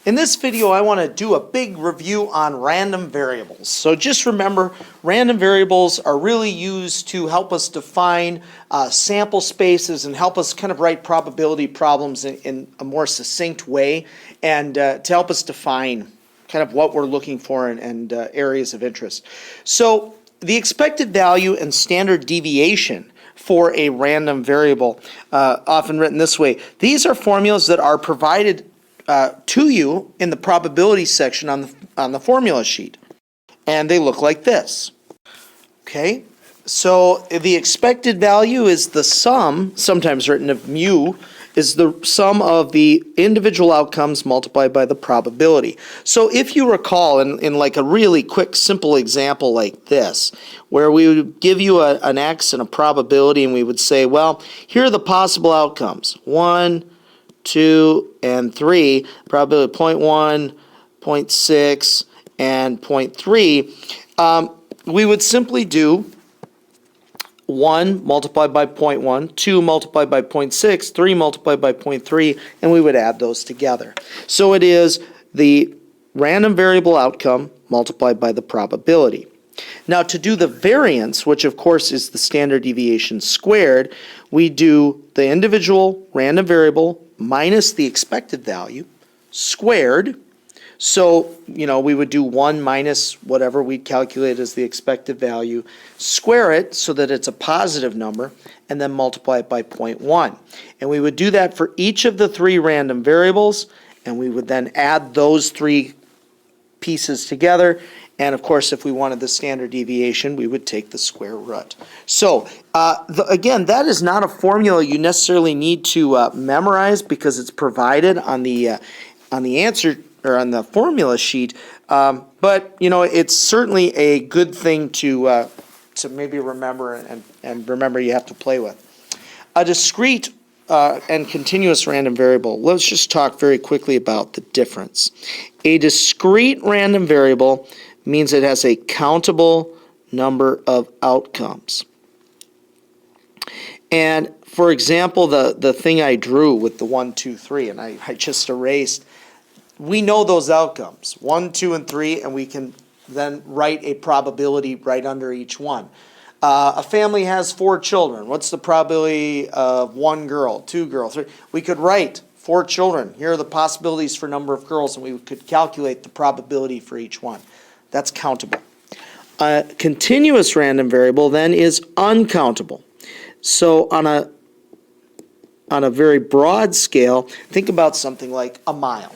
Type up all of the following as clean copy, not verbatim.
In this video, I want to do a big review on random variables. So just remember, random variables are really used to help us define sample spaces and help us kind of write probability problems in a more succinct way, and to help us define kind of what we're looking for and areas of interest. So the expected value and standard deviation for a random variable, often written this way, these are formulas that are provided to you in the probability section on the formula sheet, and they look like this. Okay, so the expected value is the sum, sometimes written of mu, is the sum of the individual outcomes multiplied by the probability. So if you recall, in like a really quick, simple example like this, where we would give you an x and a probability, and we would say, well, here are the possible outcomes. 1, 2, and 3, probability 0.1, 0.6, and 0.3, we would simply do 1 multiplied by 0.1, 2 multiplied by 0.6, 3 multiplied by 0.3, and we would add those together. So it is the random variable outcome multiplied by the probability. Now to do the variance, which of course is the standard deviation squared, we do the individual random variable minus the expected value squared. So, we would do 1 minus whatever we calculate as the expected value, square it so that it's a positive number, and then multiply it by 0.1. And we would do that for each of the 3 random variables, and we would then add those 3 pieces together. And of course, if we wanted the standard deviation, we would take the square root. So, again, that is not a formula you necessarily need to memorize because it's provided on the answer or on the formula sheet. But it's certainly a good thing to maybe remember and remember you have to play with. A discrete and continuous random variable. Let's just talk very quickly about the difference. A discrete random variable means it has a countable number of outcomes. And for example, the thing I drew with the 1, 2, 3, and I just erased, we know those outcomes, 1, 2, and 3, and we can then write a probability right under each one. A family has 4 children. What's the probability of 1 girl, 2 girls, 3? We could write 4 children. Here are the possibilities for number of girls, and we could calculate the probability for each one. That's countable. A continuous random variable then is uncountable. So on a very broad scale, think about something like a mile,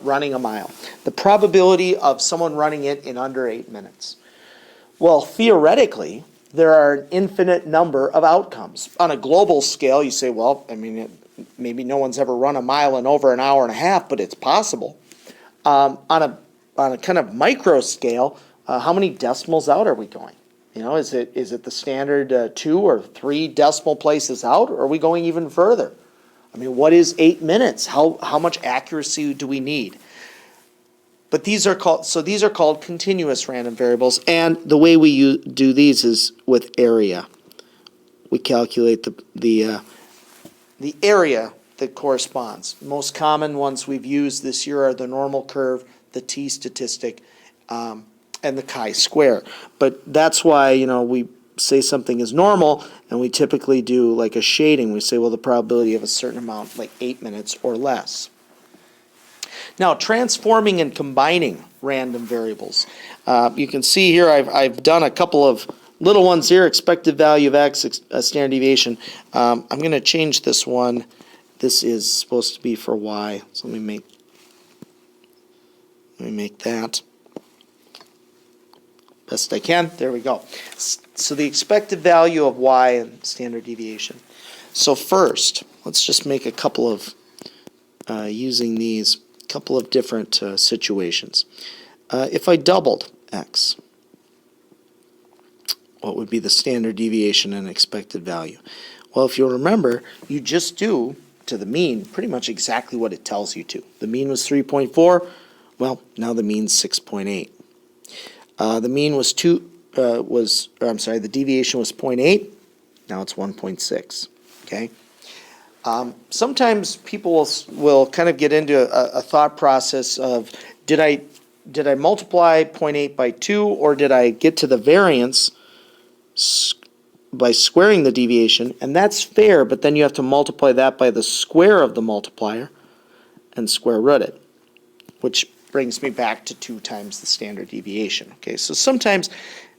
running a mile. The probability of someone running it in under 8 minutes. Well, theoretically, there are an infinite number of outcomes. On a global scale, you say, well, maybe no one's ever run a mile in over an hour and a half, but it's possible. On a kind of micro scale, how many decimals out are we going? Is it the standard 2 or 3 decimal places out, or are we going even further? What is 8 minutes? How much accuracy do we need? But these are called continuous random variables, and the way we do these is with area. We calculate the area that corresponds. Most common ones we've used this year are the normal curve, the t-statistic, and the chi-square. But that's why, we say something is normal, and we typically do like a shading. We say, well, the probability of a certain amount, like 8 minutes or less. Now, transforming and combining random variables. You can see here I've done a couple of little ones here, expected value of x, standard deviation. I'm going to change this one. This is supposed to be for y, so let me make that best I can. There we go. So the expected value of y and standard deviation. So first, let's just make a couple of, using these, couple of different situations. If I doubled x, what would be the standard deviation and expected value? Well, if you'll remember, you just do to the mean pretty much exactly what it tells you to. The mean was 3.4. Well, now the mean's 6.8. The mean was the deviation was 0.8. Now it's 1.6. Okay. Sometimes people will kind of get into a thought process of, did I multiply 0.8 by 2, or did I get to the variance by squaring the deviation? And that's fair, but then you have to multiply that by the square of the multiplier and square root it, which brings me back to 2 times the standard deviation. Okay, so sometimes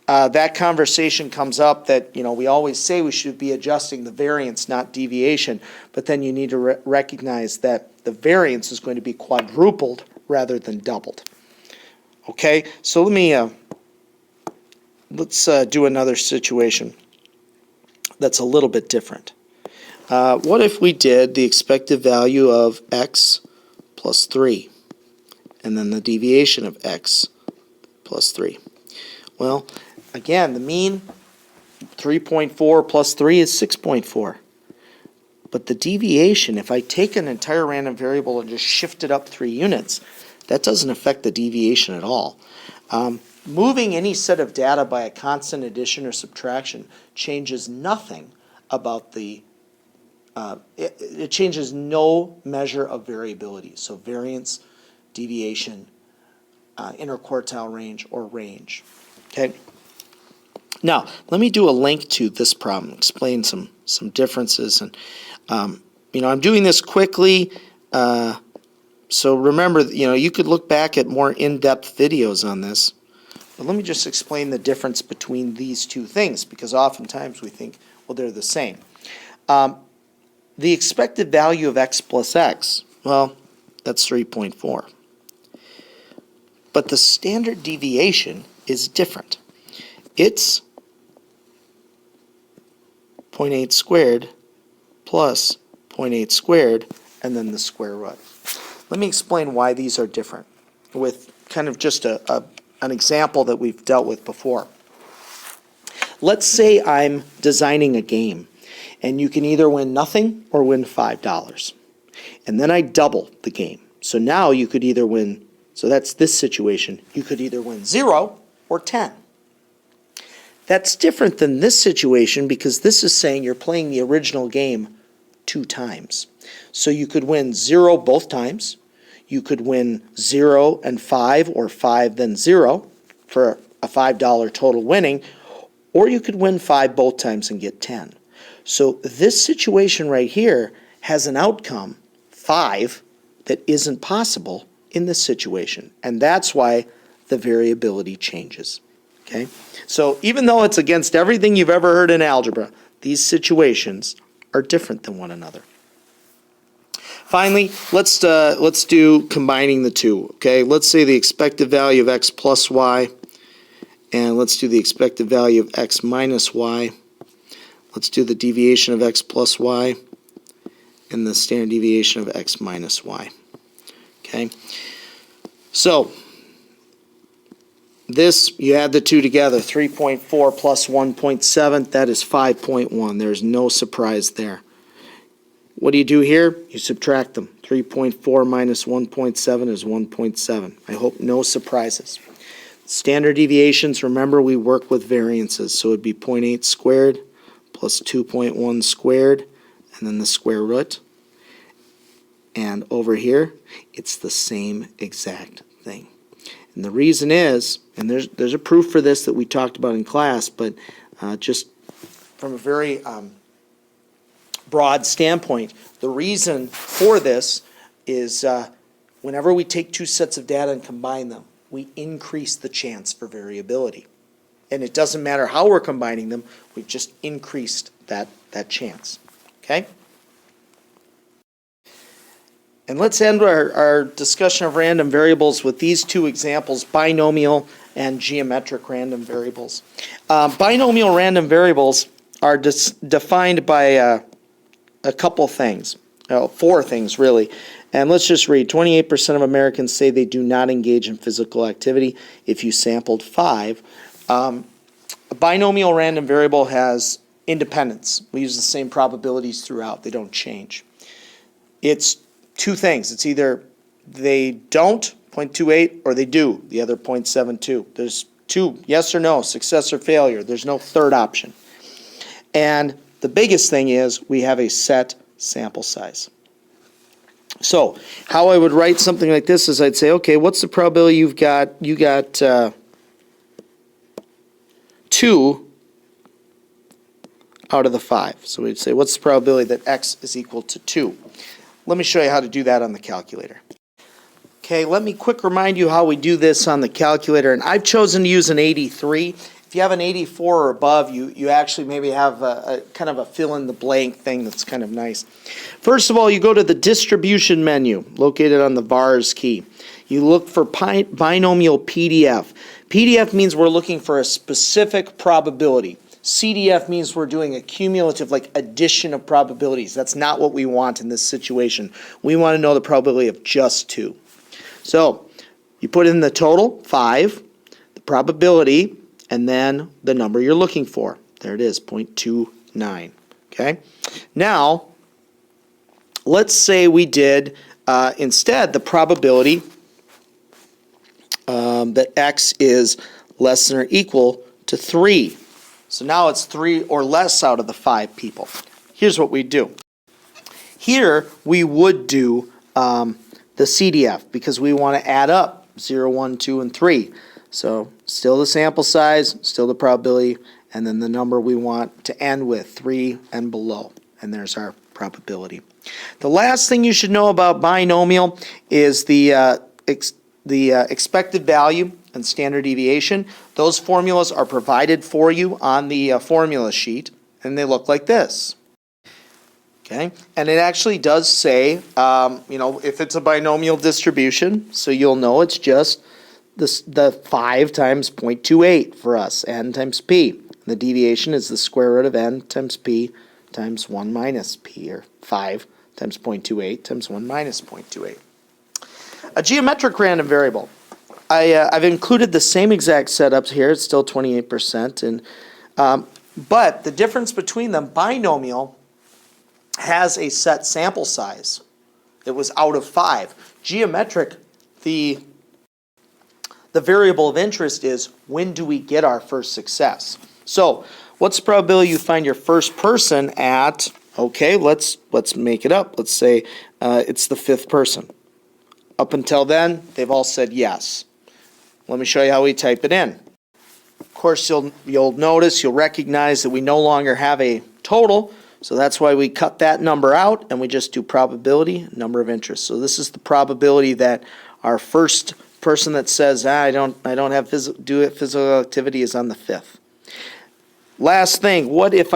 that conversation comes up that, we always say we should be adjusting the variance, not deviation, but then you need to recognize that the variance is going to be quadrupled rather than doubled. Okay, so let's do another situation that's a little bit different. What if we did the expected value of x plus 3, and then the deviation of x plus 3? Well, again, the mean, 3.4 plus 3 is 6.4. But the deviation, if I take an entire random variable and just shift it up 3 units, that doesn't affect the deviation at all. Moving any set of data by a constant addition or subtraction changes nothing about the, it changes no measure of variability. So variance, deviation, interquartile range, or range. Okay. Now, let me do a link to this problem, explain some differences. And, I'm doing this quickly. So remember, you could look back at more in-depth videos on this. But let me just explain the difference between these two things, because oftentimes we think, well, they're the same. The expected value of x plus x, well, that's 3.4. But the standard deviation is different. It's 0.8 squared plus 0.8 squared, and then the square root. Let me explain why these are different with kind of just an example that we've dealt with before. Let's say I'm designing a game, and you can either win nothing or win $5. And then I double the game. So now you could either win, so that's this situation, you could either win 0 or 10. That's different than this situation because this is saying you're playing the original game 2 times. So you could win 0 both times. You could win 0 and 5, or 5 then 0 for a $5 total winning, or you could win 5 both times and get 10. So this situation right here has an outcome, 5, that isn't possible in this situation. And that's why the variability changes. Okay? So even though it's against everything you've ever heard in algebra, these situations are different than one another. Finally, let's do combining the two. Okay, let's say the expected value of x plus y, and let's do the expected value of x minus y. Let's do the deviation of x plus y and the standard deviation of x minus y. Okay, so this, you add the two together, 3.4 plus 1.7, that is 5.1. There's no surprise there. What do you do here? You subtract them. 3.4 minus 1.7 is 1.7. I hope no surprises. Standard deviations, remember we work with variances, so it would be 0.8 squared plus 2.1 squared, and then the square root. And over here, it's the same exact thing. And the reason is, and there's a proof for this that we talked about in class, but just from a very broad standpoint, the reason for this is whenever we take 2 sets of data and combine them, we increase the chance for variability. And it doesn't matter how we're combining them, we've just increased that chance. Okay? And let's end our discussion of random variables with these 2 examples, binomial and geometric random variables. Binomial random variables are defined by a couple things, 4 things really. And let's just read. 28% of Americans say they do not engage in physical activity. If you sampled 5, a binomial random variable has independence. We use the same probabilities throughout. They don't change. It's 2 things. It's either they don't, 0.28, or they do, the other 0.72. There's 2, yes or no, success or failure. There's no third option. And the biggest thing is we have a set sample size. So how I would write something like this is I'd say, okay, what's the probability you got 2 out of the 5. So we'd say, what's the probability that x is equal to 2? Let me show you how to do that on the calculator. Okay, let me quick remind you how we do this on the calculator. And I've chosen to use an 83. If you have an 84 or above, you actually maybe have a kind of a fill-in-the-blank thing that's kind of nice. First of all, you go to the distribution menu located on the vars key. You look for binomial PDF. PDF means we're looking for a specific probability. CDF means we're doing a cumulative, like addition of probabilities. That's not what we want in this situation. We want to know the probability of just 2. So you put in the total, 5, the probability, and then the number you're looking for. There it is, 0.29. Okay? Now, let's say we did instead the probability that x is less than or equal to 3. So now it's 3 or less out of the 5 people. Here's what we do. Here we would do the CDF because we want to add up 0, 1, 2, and 3. So still the sample size, still the probability, and then the number we want to end with, 3 and below. And there's our probability. The last thing you should know about binomial is the expected value and standard deviation. Those formulas are provided for you on the formula sheet, and they look like this. Okay, and it actually does say, if it's a binomial distribution, so you'll know it's just the 5 times 0.28 for us, n times p. The deviation is the square root of n times p times 1 minus p, or 5 times 0.28 times 1 minus 0.28. A geometric random variable. I've included the same exact setups here. It's still 28%, but the difference between them, binomial has a set sample size. It was out of 5. Geometric, the variable of interest is when do we get our first success. So what's the probability you find your first person at? Okay, let's make it up. Let's say it's the 5th person. Up until then, they've all said yes. Let me show you how we type it in. Of course, you'll notice, you'll recognize that we no longer have a total, so that's why we cut that number out and we just do probability, number of interest. So this is the probability that our first person that says, I don't have physical activity is on the 5th. Last thing, what if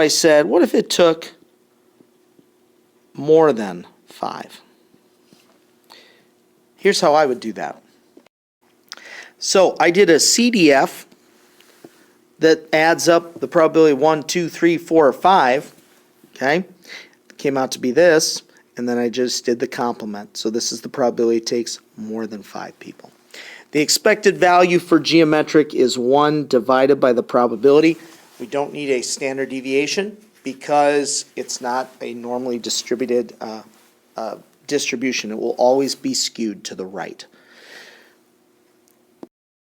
it took more than 5? Here's how I would do that. So I did a CDF that adds up the probability 1, 2, 3, 4, or 5. Okay? It came out to be this, and then I just did the complement. So this is the probability it takes more than 5 people. The expected value for geometric is 1 divided by the probability. We don't need a standard deviation because it's not a normally distributed distribution. It will always be skewed to the right.